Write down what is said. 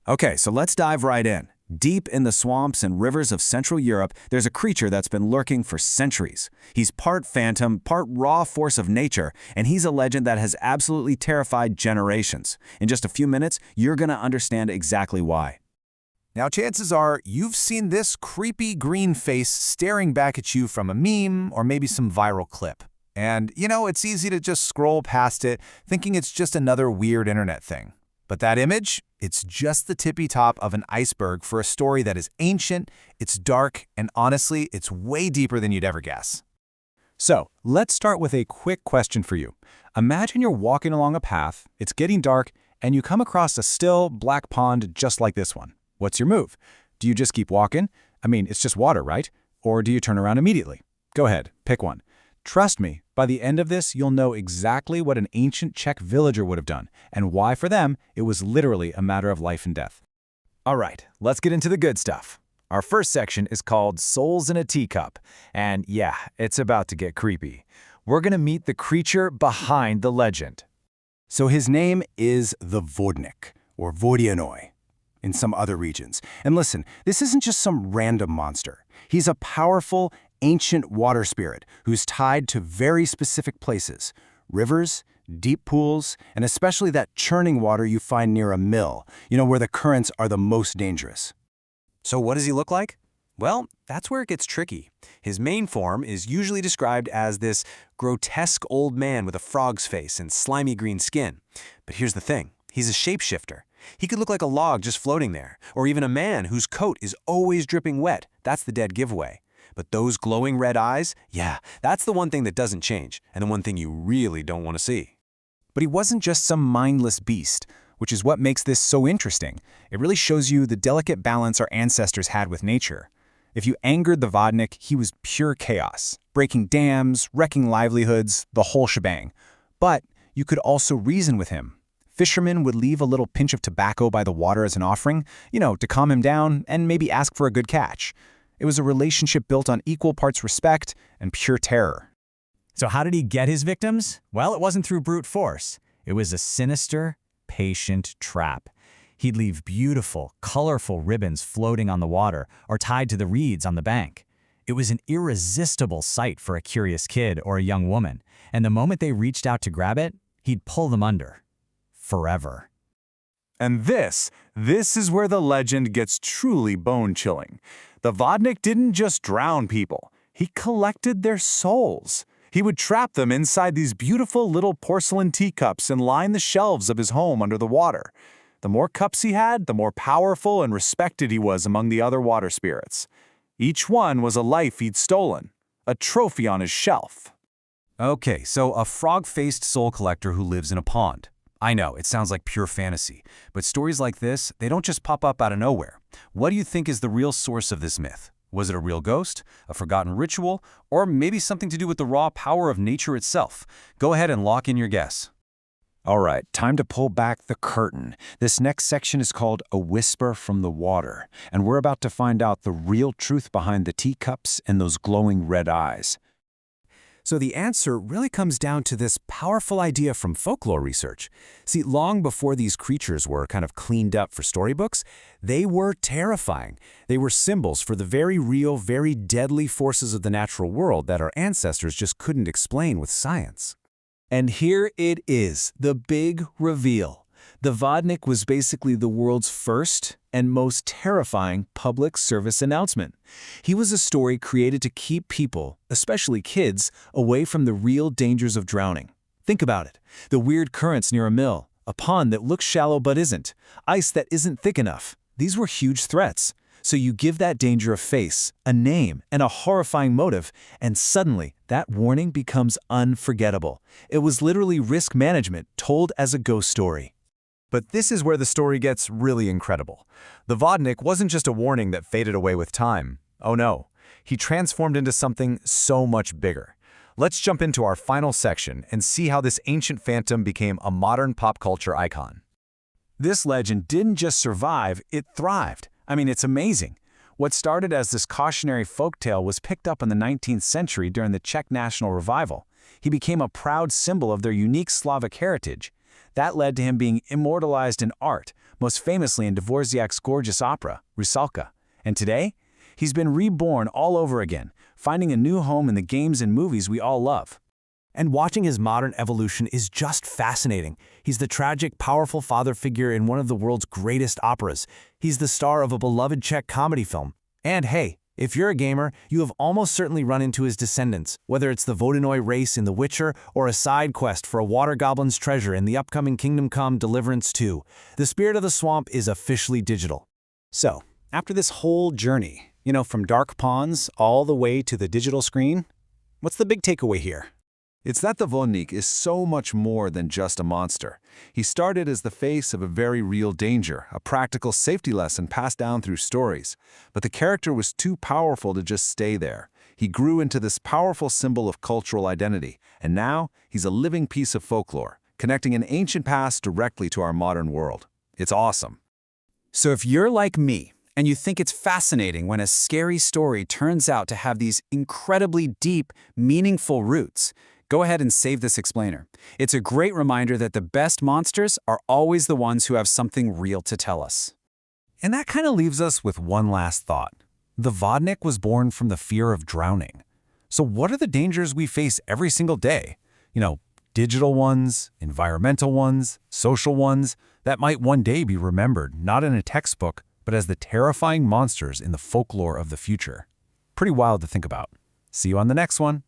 Okay, so let's dive right in. Deep in the swamps and rivers of Central Europe, there's a creature that's been lurking for centuries. He's part phantom, part raw force of nature, and he's a legend that has absolutely terrified generations. In just a few minutes, you're gonna understand exactly why. Now, chances are you've seen this creepy green face staring back at you from a meme or maybe some viral clip. And, it's easy to just scroll past it, thinking it's just another weird internet thing. But that image, it's just the tippy top of an iceberg for a story that is ancient, it's dark, and honestly, it's way deeper than you'd ever guess. So, let's start with a quick question for you. Imagine you're walking along a path, it's getting dark, and you come across a still, black pond just like this one. What's your move? Do you just keep walking? I mean, it's just water, right? Or do you turn around immediately? Go ahead, pick one. Trust me, by the end of this, you'll know exactly what an ancient Czech villager would have done, and why for them, it was literally a matter of life and death. All right, let's get into the good stuff. Our first section is called Souls in a Teacup, and yeah, it's about to get creepy. We're gonna meet the creature behind the legend. So his name is the Vodnik, or Vodianoi, in some other regions. And listen, this isn't just some random monster. He's a powerful, ancient water spirit who's tied to very specific places: rivers, deep pools, and especially that churning water you find near a mill, where the currents are the most dangerous. So what does he look like? Well, that's where it gets tricky. His main form is usually described as this grotesque old man with a frog's face and slimy green skin. But here's the thing, he's a shapeshifter. He could look like a log just floating there, or even a man whose coat is always dripping wet. That's the dead giveaway. But those glowing red eyes, yeah, that's the one thing that doesn't change, and the one thing you really don't want to see. But he wasn't just some mindless beast, which is what makes this so interesting. It really shows you the delicate balance our ancestors had with nature. If you angered the Vodnik, he was pure chaos, breaking dams, wrecking livelihoods, the whole shebang. But you could also reason with him. Fishermen would leave a little pinch of tobacco by the water as an offering, to calm him down and maybe ask for a good catch. It was a relationship built on equal parts respect and pure terror. So how did he get his victims? Well, it wasn't through brute force. It was a sinister, patient trap. He'd leave beautiful, colorful ribbons floating on the water or tied to the reeds on the bank. It was an irresistible sight for a curious kid or a young woman, and the moment they reached out to grab it, he'd pull them under. Forever. And this is where the legend gets truly bone-chilling. The Vodnik didn't just drown people, he collected their souls. He would trap them inside these beautiful little porcelain teacups and line the shelves of his home under the water. The more cups he had, the more powerful and respected he was among the other water spirits. Each one was a life he'd stolen, a trophy on his shelf. Okay, so a frog-faced soul collector who lives in a pond. I know, it sounds like pure fantasy, but stories like this, they don't just pop up out of nowhere. What do you think is the real source of this myth? Was it a real ghost, a forgotten ritual, or maybe something to do with the raw power of nature itself? Go ahead and lock in your guess. All right, time to pull back the curtain. This next section is called A Whisper from the Water, and we're about to find out the real truth behind the teacups and those glowing red eyes. So the answer really comes down to this powerful idea from folklore research. See, long before these creatures were kind of cleaned up for storybooks, they were terrifying. They were symbols for the very real, very deadly forces of the natural world that our ancestors just couldn't explain with science. And here it is, the big reveal. The Vodnik was basically the world's first and most terrifying public service announcement. He was a story created to keep people, especially kids, away from the real dangers of drowning. Think about it. The weird currents near a mill, a pond that looks shallow but isn't, ice that isn't thick enough. These were huge threats. So you give that danger a face, a name, and a horrifying motive, and suddenly that warning becomes unforgettable. It was literally risk management told as a ghost story. But this is where the story gets really incredible. The Vodnik wasn't just a warning that faded away with time. Oh no, he transformed into something so much bigger. Let's jump into our final section and see how this ancient phantom became a modern pop culture icon. This legend didn't just survive, it thrived. I mean, it's amazing. What started as this cautionary folktale was picked up in the 19th century during the Czech national revival. He became a proud symbol of their unique Slavic heritage. That led to him being immortalized in art, most famously in Dvorak's gorgeous opera, Rusalka. And today, he's been reborn all over again, finding a new home in the games and movies we all love. And watching his modern evolution is just fascinating. He's the tragic, powerful father figure in one of the world's greatest operas. He's the star of a beloved Czech comedy film. And hey, if you're a gamer, you have almost certainly run into his descendants, whether it's the Vodinoy race in The Witcher or a side quest for a water goblin's treasure in the upcoming Kingdom Come Deliverance 2. The Spirit of the Swamp is officially digital. So, after this whole journey, from dark ponds all the way to the digital screen, what's the big takeaway here? It's that the Vodnik is so much more than just a monster. He started as the face of a very real danger, a practical safety lesson passed down through stories. But the character was too powerful to just stay there. He grew into this powerful symbol of cultural identity, and now he's a living piece of folklore, connecting an ancient past directly to our modern world. It's awesome. So if you're like me, and you think it's fascinating when a scary story turns out to have these incredibly deep, meaningful roots, go ahead and save this explainer. It's a great reminder that the best monsters are always the ones who have something real to tell us. And that kind of leaves us with one last thought. The Vodnik was born from the fear of drowning. So what are the dangers we face every single day? Digital ones, environmental ones, social ones, that might one day be remembered, not in a textbook, but as the terrifying monsters in the folklore of the future. Pretty wild to think about. See you on the next one.